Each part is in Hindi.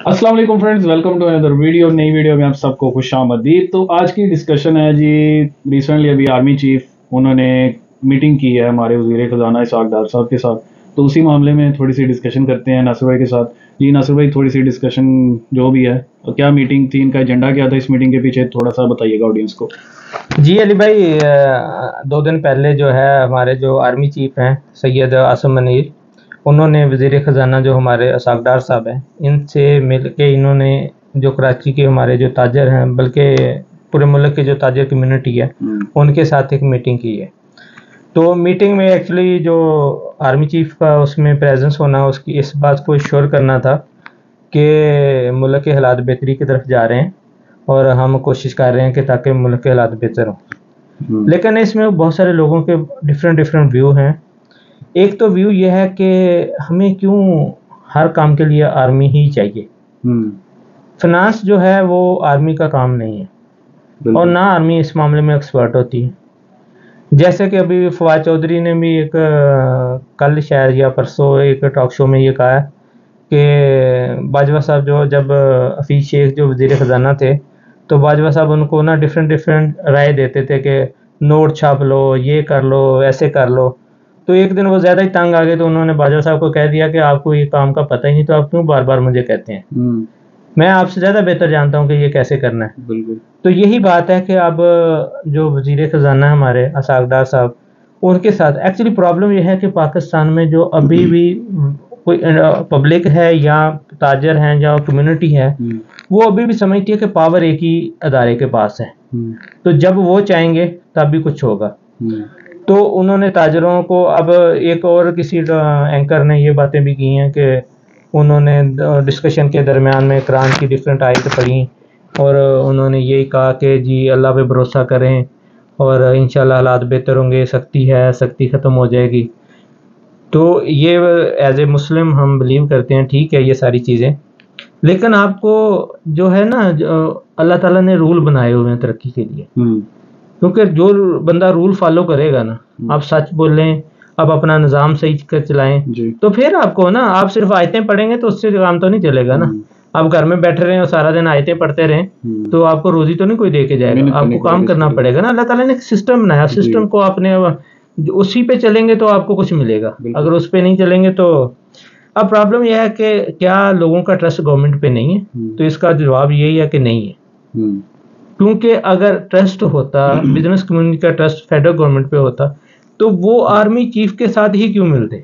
अस्सलाम वालेकुम friends, welcome to another video. नई वीडियो में आप सबको खुशामदीद। तो आज की डिस्कशन है जी, रिसेंटली अभी आर्मी चीफ उन्होंने मीटिंग की है हमारे वज़ीर ख़ज़ाना इसहाक़ डार साहब के साथ। तो उसी मामले में थोड़ी सी डिस्कशन करते हैं नासिर भाई के साथ। जी नासिर भाई, थोड़ी सी डिस्कशन जो भी है, क्या मीटिंग थी, इनका एजेंडा क्या था इस मीटिंग के पीछे, थोड़ा सा बताइएगा ऑडियंस को। जी अली भाई, 2 दिन पहले जो है हमारे जो आर्मी चीफ हैं सैयद आसिम मनीर, उन्होंने वज़ीर ख़ज़ाना जो हमारे इसहाक़ डार साहब हैं, इनसे मिल के इन्होंने जो कराची के हमारे जो ताजर हैं, बल्कि पूरे मुल्क के जो ताजर कम्युनिटी है, उनके साथ एक मीटिंग की है। तो मीटिंग में एक्चुअली जो आर्मी चीफ का उसमें प्रेजेंस होना, उसकी इस बात को श्योर करना था कि मुल्क के हालात बेहतरी की तरफ जा रहे हैं और हम कोशिश कर रहे हैं कि ताकि मुल्क के हालात बेहतर हों। लेकिन इसमें बहुत सारे लोगों के डिफरेंट व्यू हैं। एक तो व्यू ये है कि हमें क्यों हर काम के लिए आर्मी ही चाहिए। फाइनेंस जो है वो आर्मी का काम नहीं है और ना आर्मी इस मामले में एक्सपर्ट होती है। जैसे कि अभी फवाद चौधरी ने भी एक कल शायद या परसों एक टॉक शो में ये कहा है कि बाजवा साहब जो जब हफीज़ शेख जो वज़ीर ख़ज़ाना थे, तो बाजवा साहब उनको ना डिफरेंट राय देते थे कि नोट छाप लो, ये कर लो, ऐसे कर लो। तो एक दिन वो ज़्यादा ही तंग आ गए, तो उन्होंने बाजवा साहब को कह दिया कि आपको ये काम का पता ही नहीं, तो आप क्यों बार बार मुझे कहते हैं। मैं आपसे ज़्यादा बेहतर जानता हूँ कि ये कैसे करना है। बिल्कुल। तो यही बात है कि अब जो वज़ीर ख़ज़ाना हमारे इसहाक़ डार साहब, उनके साथ एक्चुअली प्रॉब्लम यह है कि पाकिस्तान में जो अभी भी कोई पब्लिक है या ताजर हैं या कम्युनिटी है, वो अभी भी समझती है कि पावर एक ही अदारे के पास है। तो जब वो चाहेंगे तब भी कुछ होगा। तो उन्होंने ताजरों को, अब एक और किसी एंकर ने ये बातें भी की हैं कि उन्होंने डिस्कशन के दरमियान में कुरान की डिफरेंट आयत पढ़ी और उन्होंने यही कहा कि जी अल्लाह पे भरोसा करें और इंशाल्लाह हालात बेहतर होंगे, सख्ती है, सख्ती ख़त्म हो जाएगी। तो ये एज ए मुस्लिम हम बिलीव करते हैं, ठीक है ये सारी चीज़ें, लेकिन आपको जो है ना, अल्लाह ताला ने रूल बनाए हुए हैं तरक्की के लिए। क्योंकि जो बंदा रूल फॉलो करेगा ना, आप सच बोलें, आप अपना निज़ाम सही कर चलाएं, तो फिर आपको ना, आप सिर्फ आयतें पढ़ेंगे तो उससे काम तो नहीं चलेगा ना। आप घर में बैठे रहें और सारा दिन आयतें पढ़ते रहें तो आपको रोजी तो नहीं कोई दे के जाएगा, आपको काम करना पड़ेगा ना। अल्लाह ताला ने एक सिस्टम बनाया, सिस्टम को आपने उसी पे चलेंगे तो आपको कुछ मिलेगा, अगर उस पे नहीं चलेंगे तो। अब प्रॉब्लम यह है कि क्या लोगों का ट्रस्ट गवर्नमेंट पे नहीं है, तो इसका जवाब यही है कि नहीं है। क्योंकि अगर ट्रस्ट होता, बिजनेस कम्युनिटी का ट्रस्ट फेडरल गवर्नमेंट पे होता, तो वो आर्मी चीफ के साथ ही क्यों मिलते।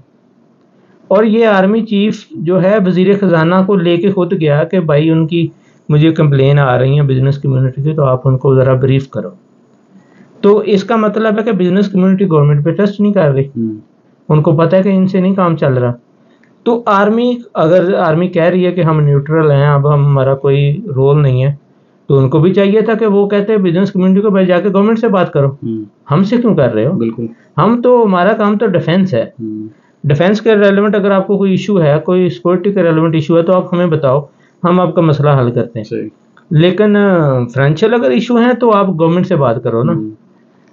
और ये आर्मी चीफ जो है वज़ीर ख़ज़ाना को लेके खुद गया कि भाई उनकी मुझे कंप्लेन आ रही है बिजनेस कम्युनिटी की, तो आप उनको ज़रा ब्रीफ करो। तो इसका मतलब है कि बिजनेस कम्युनिटी गवर्नमेंट पे ट्रस्ट नहीं कर रही, उनको पता है कि इनसे नहीं काम चल रहा। तो अगर आर्मी कह रही है कि हम न्यूट्रल हैं, अब हमारा कोई रोल नहीं है, तो उनको भी चाहिए था कि वो कहते हैं बिजनेस कम्युनिटी को भाई जाके गवर्नमेंट से बात करो, हमसे क्यों कर रहे हो। बिल्कुल। हम तो, हमारा काम तो डिफेंस है। डिफेंस के रेलेवेंट अगर आपको कोई इशू है, कोई सिक्योरिटी का रेलेवेंट इशू है, तो आप हमें बताओ, हम आपका मसला हल करते हैं। सही। लेकिन फाइनेंशियल अगर इशू है तो आप गवर्नमेंट से बात करो ना।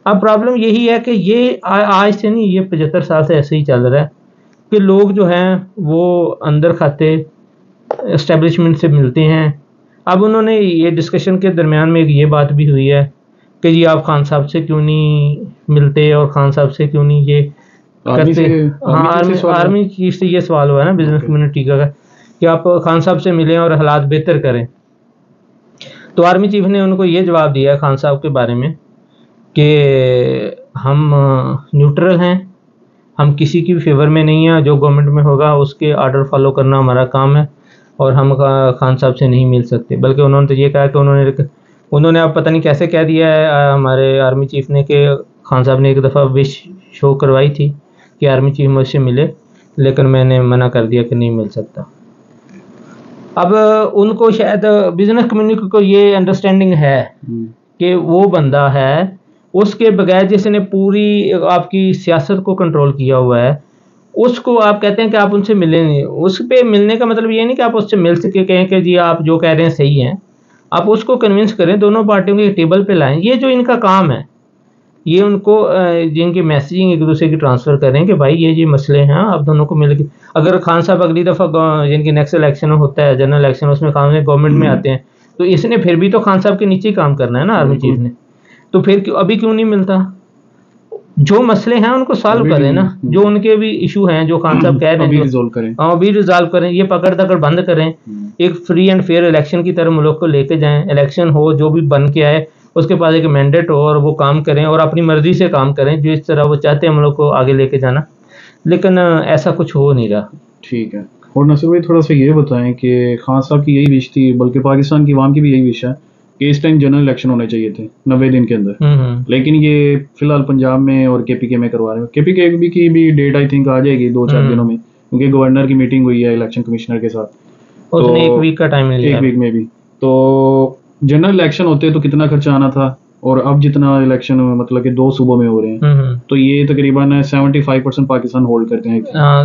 अब प्रॉब्लम यही है कि ये आज से नहीं, ये 75 साल से ऐसे ही चल रहा है कि लोग जो हैं वो अंदर खाते एस्टेब्लिशमेंट से मिलते हैं। अब उन्होंने ये डिस्कशन के दरमियान में एक ये बात भी हुई है कि जी आप खान साहब से क्यों नहीं मिलते और खान साहब से क्यों नहीं ये करते। हाँ, आर्मी चीफ से ये सवाल हुआ है ना बिजनेस कम्युनिटी का कि आप खान साहब से मिलें और हालात बेहतर करें। तो आर्मी चीफ ने उनको ये जवाब दिया खान साहब के बारे में कि हम न्यूट्रल हैं, हम किसी की फेवर में नहीं है, जो गवर्नमेंट में होगा उसके आर्डर फॉलो करना हमारा काम है और हम खान साहब से नहीं मिल सकते। बल्कि उन्होंने तो ये कहा कि उन्होंने अब पता नहीं कैसे कह दिया है हमारे आर्मी चीफ ने कि खान साहब ने एक दफ़ा विश शो करवाई थी कि आर्मी चीफ मुझसे मिले, लेकिन मैंने मना कर दिया कि नहीं मिल सकता। अब उनको शायद बिजनेस कम्युनिटी को ये अंडरस्टैंडिंग है कि वो बंदा है, उसके बगैर जिसने पूरी आपकी सियासत को कंट्रोल किया हुआ है, उसको आप कहते हैं कि आप उनसे मिले नहीं। उस पे मिलने का मतलब ये नहीं कि आप उससे मिल सके, कहें कि जी आप जो कह रहे हैं सही है, आप उसको कन्विंस करें, दोनों पार्टियों के टेबल पे लाएं। ये जो इनका काम है, ये उनको जिनकी मैसेजिंग एक दूसरे की ट्रांसफ़र करें कि भाई ये मसले हैं, आप दोनों को मिल के, अगर खान साहब अगली दफ़ा जिनकी नेक्स्ट इलेक्शन होता है जनरल इलेक्शन, उसमें खान साहब गवर्नमेंट में आते हैं, तो इसने फिर भी तो खान साहब के नीचे ही काम करना है ना आर्मी चीफ ने, तो फिर अभी क्यों नहीं मिलता? जो मसले हैं उनको सॉल्व करें ना, जो उनके भी इशू हैं जो खान साहब कह रहे हैं अभी रिजॉल्व करें, अभी रिजॉल्व करें, ये पकड़ दकड़ बंद करें, एक फ्री एंड फेयर इलेक्शन की तरह मुल्क को लेके जाएं, इलेक्शन हो, जो भी बन के आए उसके पास एक मैंडेट हो और वो काम करें और अपनी मर्जी से काम करें जो इस तरह वो चाहते हैं मुल्क को आगे लेके जाना, लेकिन ऐसा कुछ हो नहीं रहा। ठीक है। और नसीर भाई थोड़ा सा ये बताएं कि खान साहब की यही विश थी, बल्कि पाकिस्तान की आवाम की भी यही विश है कि इस टाइम जनरल इलेक्शन होने चाहिए थे 90 दिन के अंदर, लेकिन ये फिलहाल पंजाब में और केपीके में करवा रहे हैं। केपीके की भी डेट आई थिंक आ जाएगी 2-4 दिनों में, क्योंकि गवर्नर की मीटिंग हुई है इलेक्शन कमिश्नर के साथ, उसने एक वीक का टाइम लिया, एक वीक में भी। तो जनरल इलेक्शन होते तो कितना खर्चा आना था, और अब जितना इलेक्शन मतलब कि 2 सूबों में हो रहे हैं, तो ये तकरीबन 75% पाकिस्तान होल्ड करते हैं,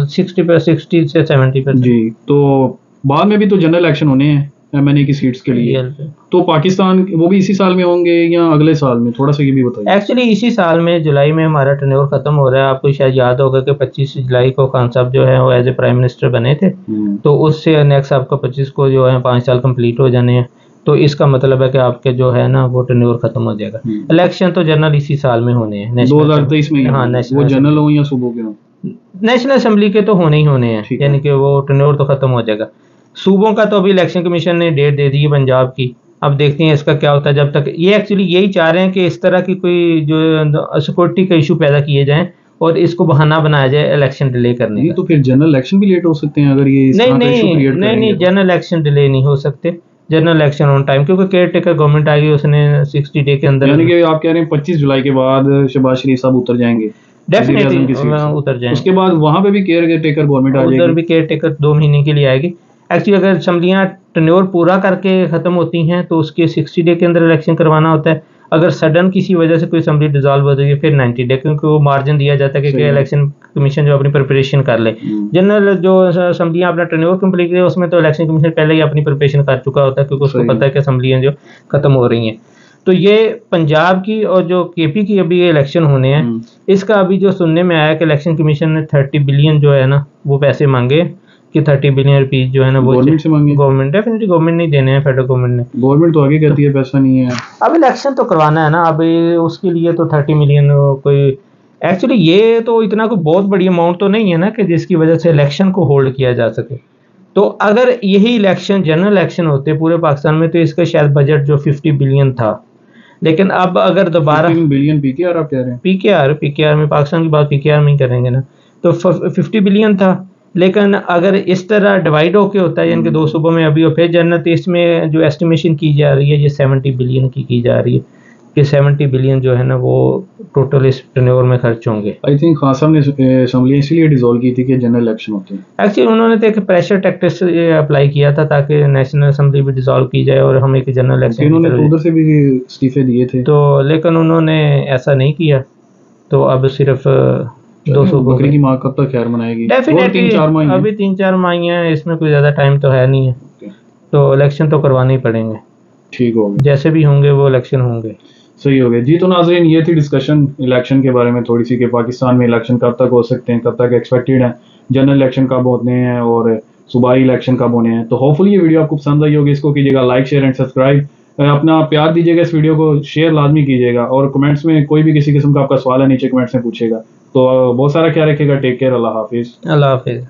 60 से 70% जी। तो बाद में भी तो जनरल इलेक्शन होने हैं एमएनए की सीट्स के लिए, तो पाकिस्तान वो भी इसी साल में होंगे या अगले साल में, थोड़ा सा ये भी बताइए। एक्चुअली इसी साल में जुलाई में हमारा टर्नओवर खत्म हो रहा है। आपको शायद याद होगा कि 25 जुलाई को खान साहब जो है वो एज ए प्राइम मिनिस्टर बने थे, तो उससे नेक्स्ट आपका 25 को जो है 5 साल कंप्लीट हो जाने हैं, तो इसका मतलब है कि आपके जो है ना वो टर्नओवर खत्म हो जाएगा। इलेक्शन तो जनरल इसी साल में होने हैं 2023 में। हाँ, वो जनरल हो या सूबों के हो, नेशनल असेंबली के तो होने ही होने हैं, यानी कि वो टर्नओवर तो खत्म हो जाएगा। सूबों का तो अभी इलेक्शन कमीशन ने डेट दे दी है पंजाब की, अब देखते हैं इसका क्या होता है। जब तक ये एक्चुअली यही चाह रहे हैं कि इस तरह की कोई जो सिक्योरिटी का इशू पैदा किए जाएं और इसको बहाना बनाया जाए इलेक्शन डिले करने का। तो फिर जनरल इलेक्शन भी लेट हो सकते हैं अगर ये नहीं, जनरल इलेक्शन डिले नहीं हो सकते, जनरल इलेक्शन ऑन टाइम, क्योंकि केयर टेकर गवर्नमेंट आ गई, उसने 60 डे के अंदर, यानी कि आप कह रहे हैं 25 जुलाई के बाद शहबाज शरीफ साहब उतर जाएंगे, डेफिनेटली उतर जाएंगे। उसके बाद वहां पे भी केयर टेकर गवर्नमेंट आ जाएगी, उधर भी केयर टेकर 2 महीने के लिए आएगी। एक्चुअली अगर असम्बलियाँ टर्नओवर पूरा करके ख़त्म होती हैं तो उसके 60 डे के अंदर इलेक्शन करवाना होता है। अगर सडन किसी वजह से कोई असम्बली डिसॉल्व हो जाएगी फिर 90 डे, क्योंकि वो मार्जिन दिया जाता है कि इलेक्शन कमीशन जो अपनी प्रिपरेशन कर ले। जनरल जो असम्बलियाँ अपना टर्नओवर कंप्लीट करे उसमें तो इलेक्शन कमीशन पहले ही अपनी प्रिपरेशन कर चुका होता है, क्योंकि उसको पता है कि असम्बलियाँ जो ख़त्म हो रही हैं। तो ये पंजाब की और जो केपी की अभी ये इलेक्शन होने हैं, इसका अभी जो सुनने में आया कि इलेक्शन कमीशन ने 30 बिलियन जो है ना वो पैसे मांगे कि 30 बिलियन रुपीज जो है ना वो गवर्नमेंट से मांगे। गवर्नमेंट डेफिनेटली गवर्नमेंट नहीं देने हैं, फेडरल गवर्नमेंट ने। गवर्नमेंट तो आगे कहती है पैसा नहीं है, अब इलेक्शन तो करवाना है ना, अभी उसके लिए तो 30 मिलियन कोई एक्चुअली ये तो इतना कोई बहुत बड़ी अमाउंट तो नहीं है ना कि जिसकी वजह से इलेक्शन को होल्ड किया जा सके। तो अगर यही इलेक्शन जनरल इलेक्शन होते पूरे पाकिस्तान में तो इसका शायद बजट जो 50 बिलियन था, लेकिन अब अगर दोबारा 15 बिलियन पीकेआर आप कह रहे हैं, पीकेआर में पाकिस्तान की बात पीकेआर में ही करेंगे ना, तो 50 बिलियन था। लेकिन अगर इस तरह डिवाइड होके होता है यानी कि 2 सूबों में अभी और फिर जनरल, तो इसमें जो एस्टिमेशन की जा रही है ये 70 बिलियन की जा रही है कि 70 बिलियन जो है ना वो टोटल इस टर्नओवर में खर्च होंगे। आई थिंक खान साहब ने असेंबली इसलिए डिसॉल्व की थी कि जनरल इलेक्शन होते हैं। एक्चुअली उन्होंने तो एक प्रेशर टैक्टिक्स अप्लाई किया था ताकि नेशनल असेंबली भी डिसॉल्व की जाए और हम एक जनरल इलेक्शन, उन्होंने तो उधर से भी इस्तीफे दिए थे, तो लेकिन उन्होंने ऐसा नहीं किया, तो अब सिर्फ 200 बकरी की माँ कब तक खैर मनाएगी, डेफिनेटली 3-4 माह अभी 3-4 माह हैं, इसमें कोई ज़्यादा टाइम तो है नहीं है, तो इलेक्शन तो करवाने ही पड़ेंगे, ठीक हो गया, जैसे भी होंगे वो इलेक्शन होंगे। सही हो गया जी। तो नाज़रीन ये थी डिस्कशन इलेक्शन के बारे में थोड़ी सी कि पाकिस्तान में इलेक्शन कब तक हो सकते हैं, कब तक एक्सपेक्टेड है, जनरल इलेक्शन कब होने हैं और सूबाई इलेक्शन कब होने हैं। तो होपफुली ये वीडियो आपको पसंद आई होगी, इसको कीजिएगा लाइक शेयर एंड सब्सक्राइब, अपना प्यार दीजिएगा, इस वीडियो को शेयर लाजमी कीजिएगा और कमेंट्स में कोई भी किसी किस्म का आपका सवाल है नीचे कमेंट्स में पूछेगा। तो बहुत सारा ख्याल रखिएगा, टेक केयर, अल्लाह हाफिज़। अल्लाह हाफिज़।